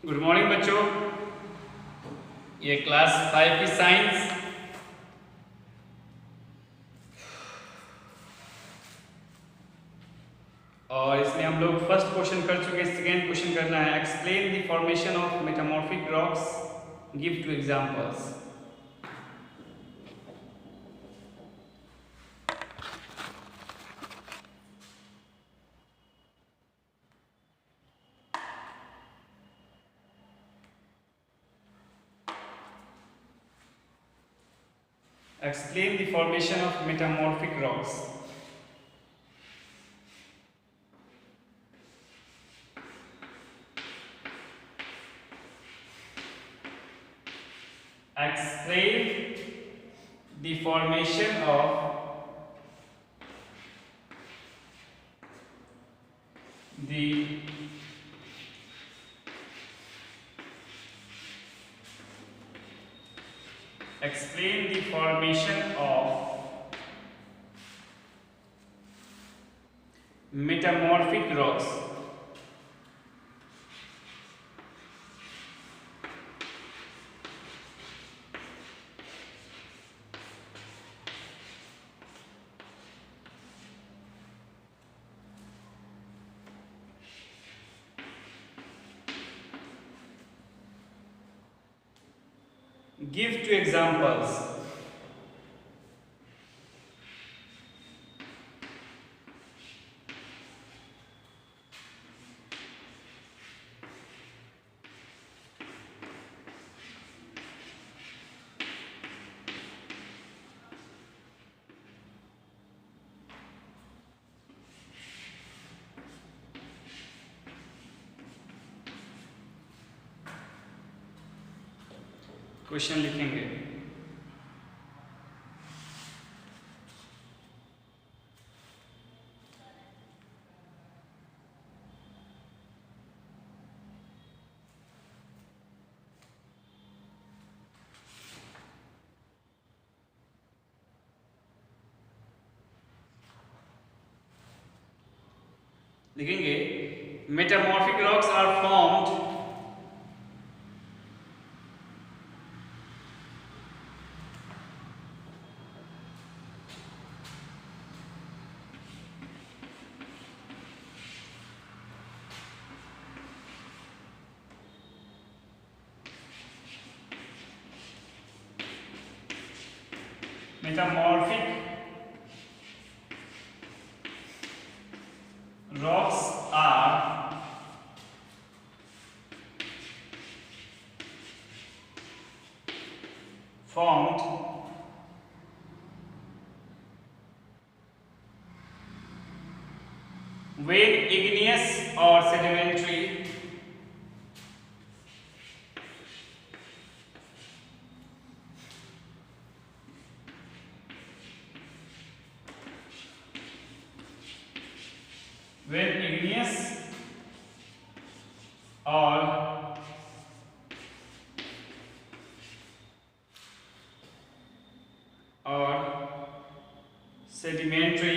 Good morning बच्चों। ये class 5 की साइंस और इसमें हम लोग फर्स्ट क्वेश्चन कर चुके हैं। सेकेंड क्वेश्चन करना है। Explain the formation of metamorphic rocks, give to examples. Explain the formation of metamorphic rocks. Explain the formation of the explain the formation of metamorphic rocks. Give two examples. Question लिखेंगे। लिखेंगे metamorphic rocks are formed metamorphic rocks are formed when igneous or sedimentary when igneous or sedimentary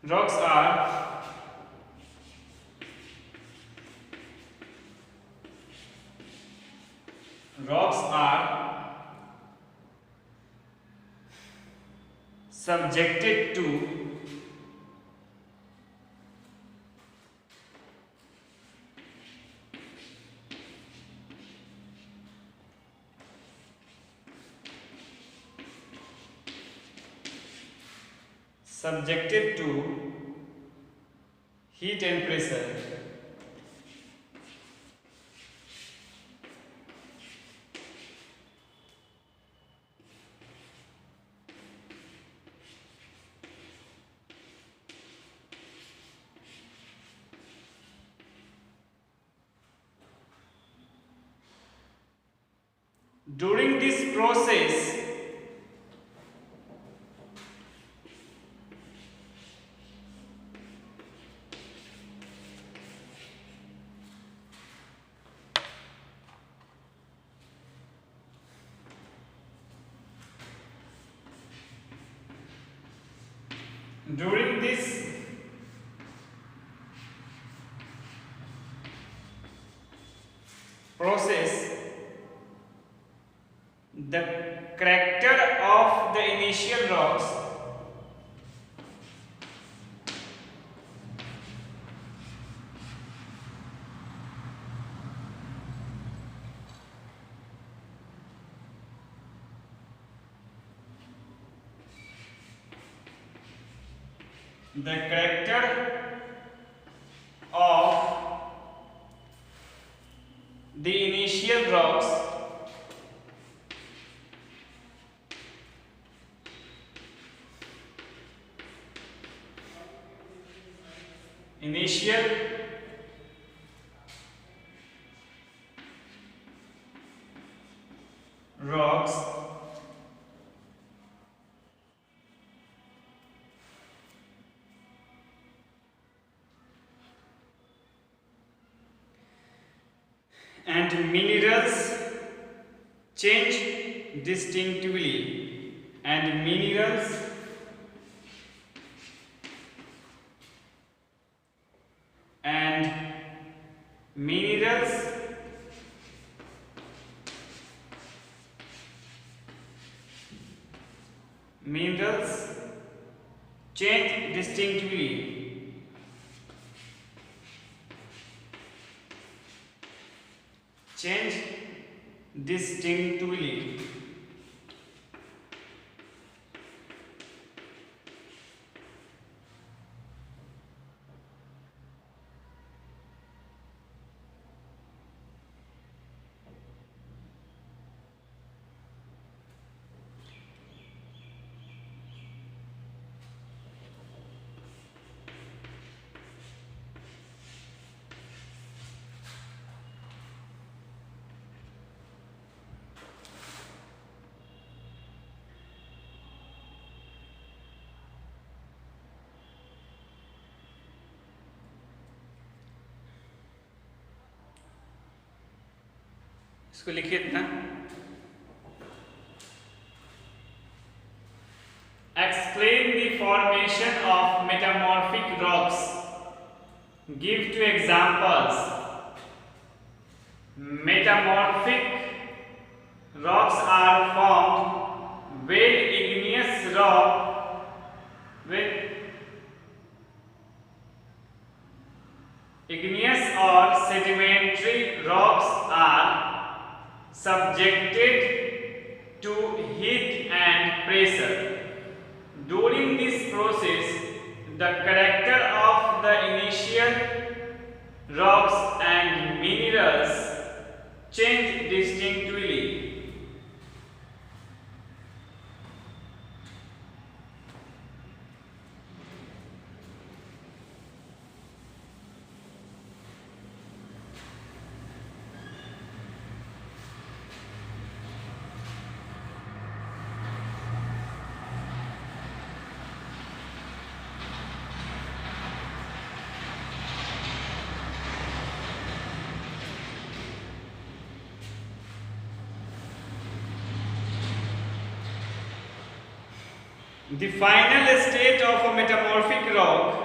rocks are subjected to heat and pressure. During this process, During this process, the character of the initial rocks the character of the initial rocks initial rocks and minerals change distinctively and minerals and minerals change distinctively change distinctively इसको लिखिए इतना explain the formation of metamorphic rocks, give two examples. Metamorphic rocks are formed when igneous rock with igneous or sedimentary rocks are subjected to heat and pressure. During this process, the character of the initial rocks and minerals change distinctly. The final state of a metamorphic rock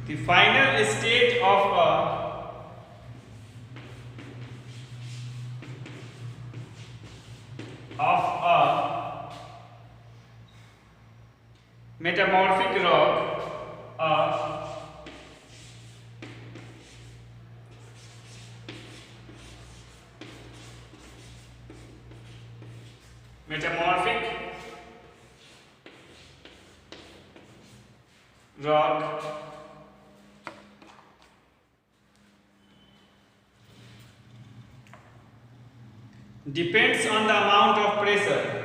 the final state of a metamorphic rock metamorphic rock depends on the amount of pressure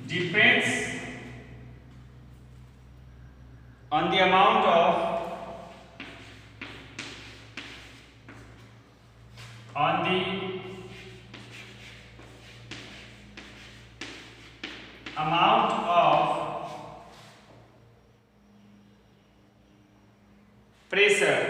depends on the amount of amount of pressure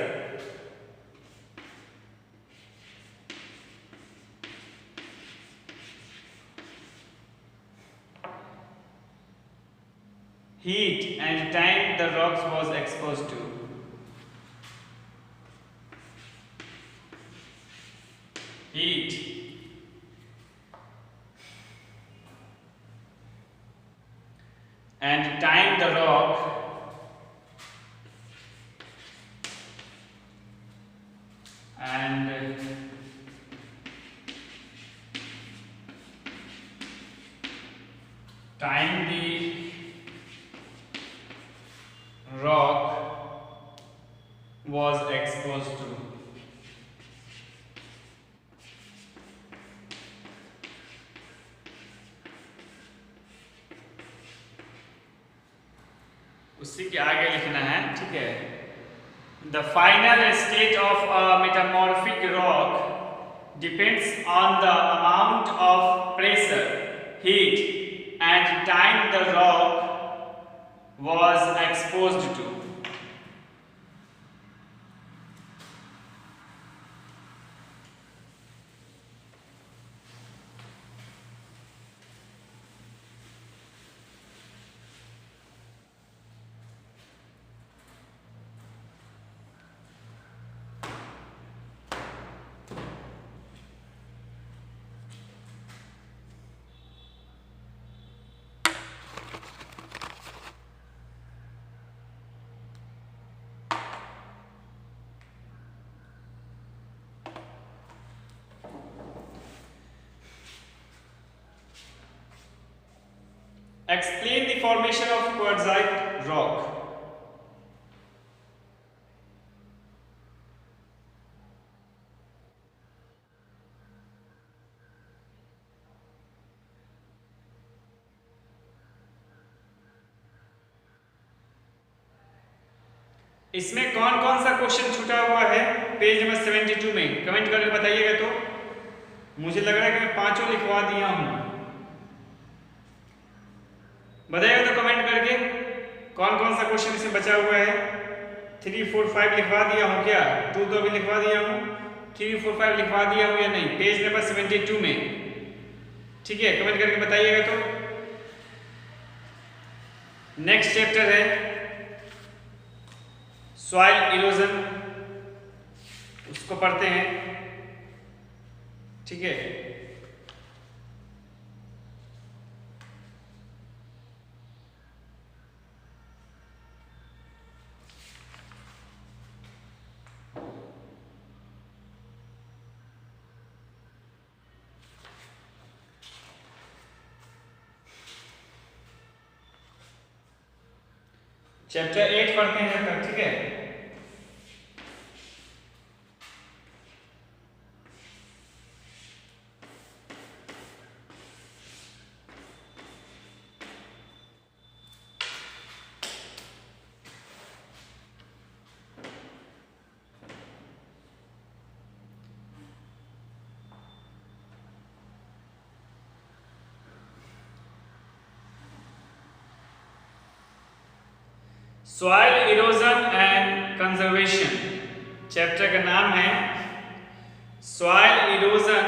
heat and time the rocks was exposed to. Heat and time the rock and time the rock was exposed to. उसी के आगे लिखना है, ठीक है। The final state of a metamorphic rock depends on the amount of pressure, heat, and time the rock was exposed to. Explain the formation of quartzite rock. इसमें कौन कौन सा क्वेश्चन छूटा हुआ है पेज नंबर 72 में, कमेंट करके बताइएगा। तो मुझे लग रहा है कि मैं पांचों लिखवा दिया हूं, बताइएगा तो कमेंट करके कौन कौन सा क्वेश्चन इसमें बचा हुआ है। 3, 4, 5 लिखवा दिया हूँ क्या? 2 तो अभी लिखवा दिया हूँ, 3, 4, 5 लिखवा दिया हूँ या नहीं पेज नंबर 72 में, ठीक है। कमेंट करके बताइएगा। तो नेक्स्ट चैप्टर है सॉइल इरोजन, उसको पढ़ते हैं, ठीक है। चैप्टर 8 पढ़ते हैं जब तक, ठीक है। Soil erosion and conservation, chapter का नाम है soil erosion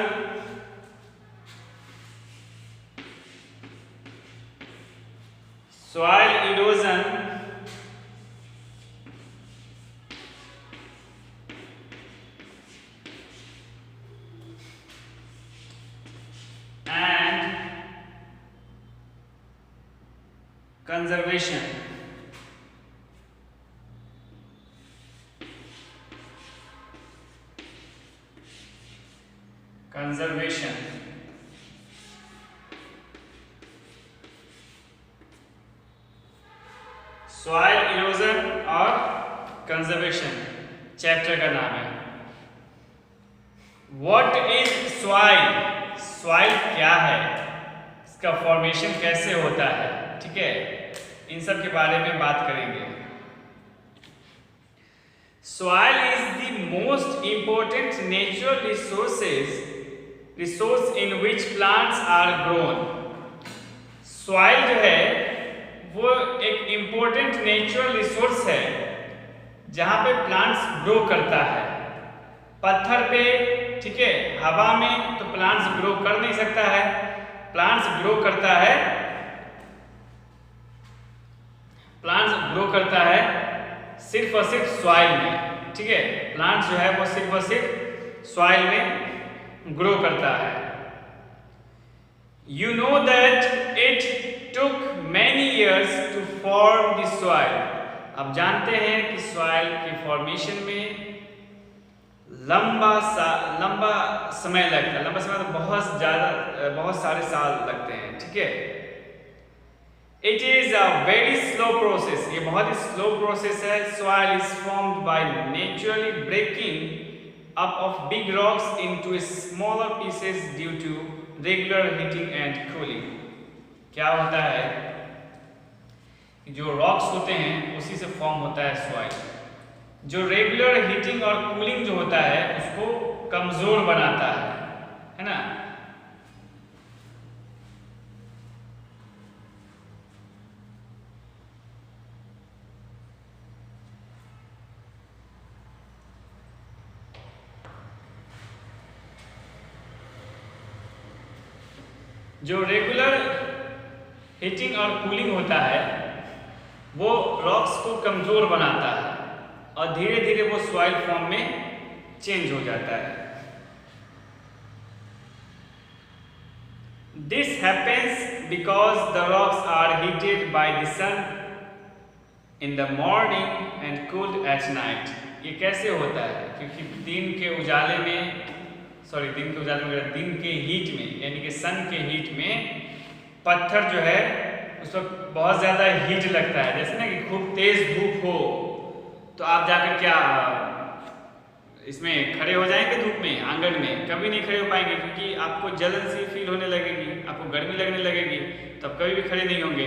and conservation. Conservation soil erosion और कंजर्वेशन चैप्टर का नाम है। व्हाट इज सॉइल, सॉइल क्या है, इसका फॉर्मेशन कैसे होता है, ठीक है, इन सब के बारे में बात करेंगे। Soil is the most important natural resource in which plants are grown. Soil जो है वो एक इम्पोर्टेंट नेचुरल रिसोर्स है जहाँ पे प्लांट्स ग्रो करता है। पत्थर पे, ठीक है, हवा में तो प्लांट्स ग्रो कर नहीं सकता है। प्लांट्स ग्रो करता है, सिर्फ और सिर्फ सॉइल में, ठीक है। प्लांट्स जो है वो सिर्फ और सिर्फ सॉइल में ग्रो करता है। You know that it took many years to form the soil. अब जानते हैं कि सॉइल की फॉर्मेशन में लंबा समय लगता है। लंबा समय तो बहुत सारे साल लगते हैं, ठीक है। It is a very slow process. ये बहुत ही स्लो प्रोसेस है। Soil is formed by naturally breaking up of big rocks into smaller pieces due to regular heating and cooling. क्या होता है कि जो रॉक्स होते हैं उसी से फॉर्म होता है सॉइल। जो रेगुलर हीटिंग और कूलिंग जो होता है उसको कमजोर बनाता है ना। जो रेगुलर हीटिंग और कूलिंग होता है वो रॉक्स को कमजोर बनाता है और धीरे धीरे वो सॉइल फॉर्म में चेंज हो जाता है। This happens because the rocks are heated by the sun in the morning and cooled at night. ये कैसे होता है? क्योंकि दिन के उजाले में दिन के हीट में, यानी कि सन के हीट में पत्थर जो है उस वक्त बहुत ज़्यादा हीट लगता है। जैसे ना कि खूब तेज़ धूप हो तो आप जाकर क्या इसमें खड़े हो जाएंगे धूप में, आंगन में? कभी नहीं खड़े हो पाएंगे, क्योंकि आपको जलन सी फील होने लगेगी, आपको गर्मी लगने लगेगी, तब कभी भी खड़े नहीं होंगे।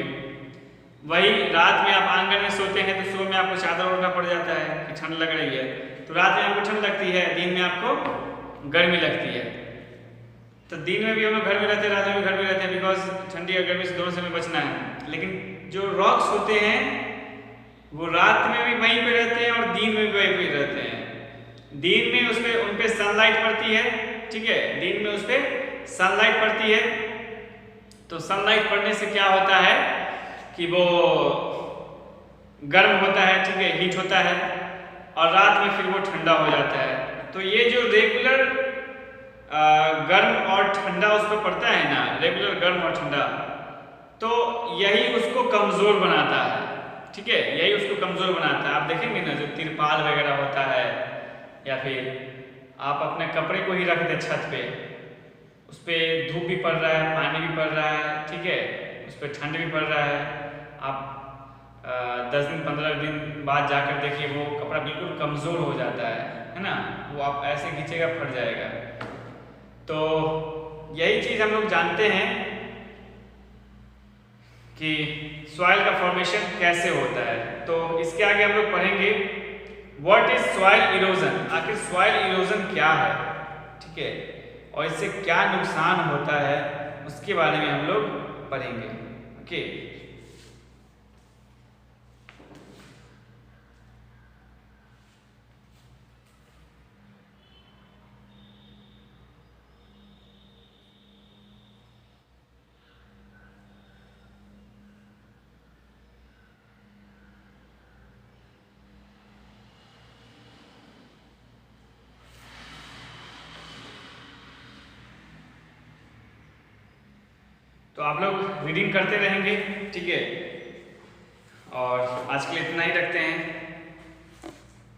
वही रात में आप आंगन में सोते हैं तो सुबह में आपको चादर ओढ़ना पड़ जाता है कि ठंड लग रही है, तो रात में आपको ठंड लगती है, दिन में आपको गर्मी लगती है। तो दिन में भी हम लोग घर में रहते हैं, रात में भी घर में रहते हैं, बिकॉज ठंडी और गर्मी से दोनों से हमें बचना है। लेकिन जो रॉक्स होते हैं वो रात में भी वहीं पे रहते हैं और दिन में भी वहीं पे रहते हैं। दिन में उन पे सनलाइट पड़ती है, ठीक है, दिन में उस पर सनलाइट पड़ती है, तो सनलाइट पड़ने से क्या होता है कि वो गर्म होता है, ठीक है, हीट होता है, और रात में फिर वो ठंडा हो जाता है। तो ये जो रेगुलर गर्म और ठंडा उस पर पड़ता है ना, रेगुलर गर्म और ठंडा, तो यही उसको कमज़ोर बनाता है, ठीक है, यही उसको कमज़ोर बनाता है। आप देखेंगे ना जो तिरपाल वगैरह होता है, या फिर आप अपने कपड़े को ही रख दें छत पे, उस पर धूप भी पड़ रहा है, पानी भी पड़ रहा है, ठीक है, उस पर ठंड भी पड़ रहा है, आप 10 दिन 15 दिन बाद जाकर देखिए वो कपड़ा बिल्कुल कमज़ोर हो जाता है ना, वो आप ऐसे खींचेगा फट जाएगा। तो यही चीज़ हम लोग जानते हैं कि सॉइल का फॉर्मेशन कैसे होता है। तो इसके आगे हम लोग पढ़ेंगे व्हाट इज सॉइल इरोजन, आखिर सॉइल इरोजन क्या है, ठीक है, और इससे क्या नुकसान होता है उसके बारे में हम लोग पढ़ेंगे। ओके, तो आप लोग रीडिंग करते रहेंगे, ठीक है, और आज के लिए इतना ही रखते हैं।